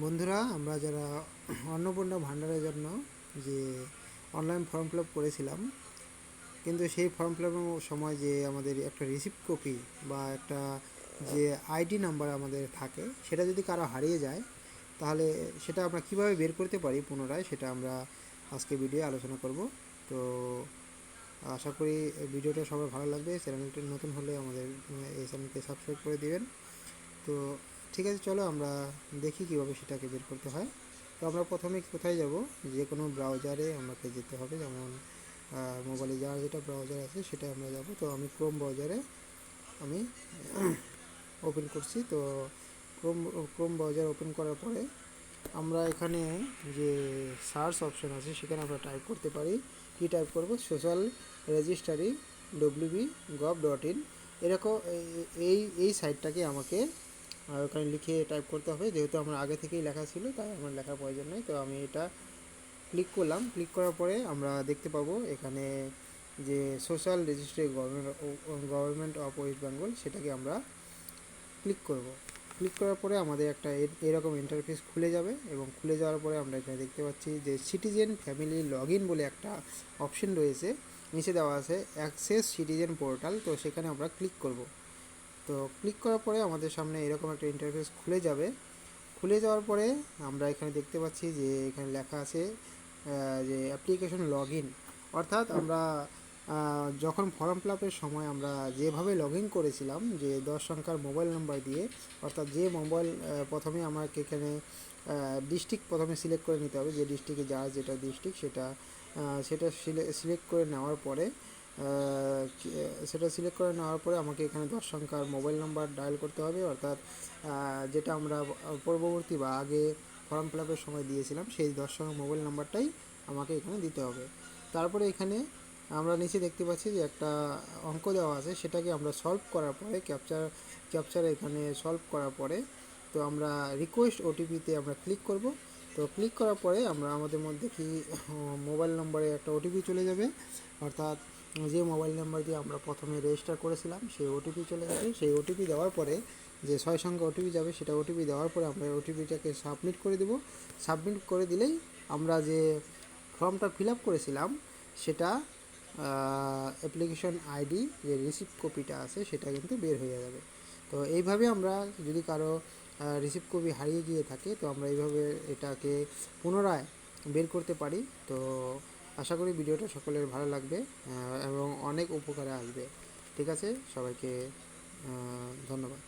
বন্ধুরা, আমরা যারা অন্নপূর্ণা ভাণ্ডারের জন্য যে অনলাইন ফর্ম ফিল আপ করেছিলাম, কিন্তু সেই ফর্ম ফিল আপের সময় যে আমাদের একটা রিসিপ্ট কপি বা একটা যে আইডি নাম্বার আমাদের থাকে, সেটা যদি কারো হারিয়ে যায়, তাহলে সেটা আমরা কীভাবে বের করতে পারি পুনরায়, সেটা আমরা আজকে ভিডিও আলোচনা করব। তো আশা করি ভিডিওটা সবার ভালো লাগবে। চ্যানেলটি নতুন হলে আমাদের এই চ্যানেলকে সাবস্ক্রাইব করে দিবেন। তো ঠিক আছে, চলো আমরা দেখি কীভাবে সেটাকে বের করতে হয়। তো আমরা প্রথমে কোথায় যাব? যে কোনো ব্রাউজারে আমাকে যেতে হবে, যেমন মোবাইলে যার যেটা ব্রাউজার আছে সেটা আমরা যাব। তো আমি ক্রোম ব্রাউজারে আমি ওপেন করছি। তো ক্রোম ক্রোম ব্রাউজার ওপেন করার পরে আমরা এখানে যে সার্চ অপশন আছে সেখানে আমরা টাইপ করতে পারি। কি টাইপ করব? সোশ্যাল রেজিস্ট্রারি www.gov.in, এরকম এই সাইটটাকে আমাকে ওখানে লিখে টাইপ করতে হবে। যেহেতু আমার আগে থেকেই লেখা ছিল, তাই আমার লেখার প্রয়োজন নেই। তো আমি এটা ক্লিক করলাম। ক্লিক করার পরে আমরা দেখতে পাবো এখানে যে social registry government of West Bengal, সেটাকে আমরা ক্লিক করব। ক্লিক করার পরে আমাদের একটা এরকম ইন্টারফেস খুলে যাবে, এবং খুলে যাওয়ার পরে আমরা এখানে দেখতে পাচ্ছি যে সিটিজেন ফ্যামিলি লগ ইন বলে একটা অপশন রয়েছে। নিচে দেওয়া আছে অ্যাক্সেস সিটিজেন পোর্টাল। তো সেখানে আমরা ক্লিক করব। তো ক্লিক করার পরে আমাদের সামনে এরকম একটা ইন্টারফেস খুলে যাবে। খুলে যাওয়ার পরে আমরা এখানে দেখতে পাচ্ছি যে এখানে লেখা আছে যে অ্যাপ্লিকেশন লগ ইন। অর্থাৎ আমরা যখন ফর্ম ফিল আপের সময় আমরা যেভাবে লগ ইন করেছিলাম, যে 10 সংখ্যার মোবাইল নাম্বার দিয়ে, অর্থাৎ যে মোবাইল প্রথমে আমাকে এখানে ডিস্ট্রিক্ট প্রথমে সিলেক্ট করে নিতে হবে, যে ডিস্ট্রিক্টে যার যেটা ডিস্ট্রিক্ট সেটা সিলেক্ট করে নেওয়ার পরে আমাকে এখানে 10 সংখ্যার মোবাইল নাম্বার ডায়াল করতে হবে। অর্থাৎ যেটা আমরা পূর্ববর্তী বা আগে ফর্ম ফিল আপের সময় দিয়েছিলাম, সেই 10 সংখ্যার মোবাইল নাম্বারটাই আমাকে এখানে দিতে হবে। তারপরে এখানে আমরা নিচে দেখতে পাচ্ছি যে একটা অঙ্ক দেওয়া আছে, সেটাকে আমরা সলভ করার পরে ক্যাপচার এখানে সলভ করার পরে তো আমরা রিকোয়েস্ট ওটিপিতে আমরা ক্লিক করব। তো ক্লিক করার পরে আমরা আমাদের মধ্যে কি মোবাইল নম্বরে একটা ওটিপি চলে যাবে। অর্থাৎ যে মোবাইল নাম্বার দিয়ে আমরা প্রথমে রেজিস্টার করেছিলাম সেই ওটিপি চলে যাবে। সেই ওটিপি দেওয়ার পরে যে 6 সংখ্যা ওটিপি যাবে, সেটা ওটিপি দেওয়ার পরে আমরা ওটিপিটাকে সাবমিট করে দেব। সাবমিট করে দিলেই আমরা যে ফর্মটা ফিল আপ করেছিলাম, সেটা অ্যাপ্লিকেশন আইডি যে রিসিপ্ট কপিটা আছে সেটা কিন্তু বের হয়ে যাবে। তো এইভাবে আমরা যদি কারো রিসিপ্ট কপি হারিয়ে গিয়ে থাকে, তো আমরা এইভাবে এটাকে পুনরায় বের করতে পারি। তো আশা করি ভিডিওটা সকলের ভালো লাগবে এবং অনেক উপকারে আসবে। ঠিক আছে, সবাইকে ধন্যবাদ।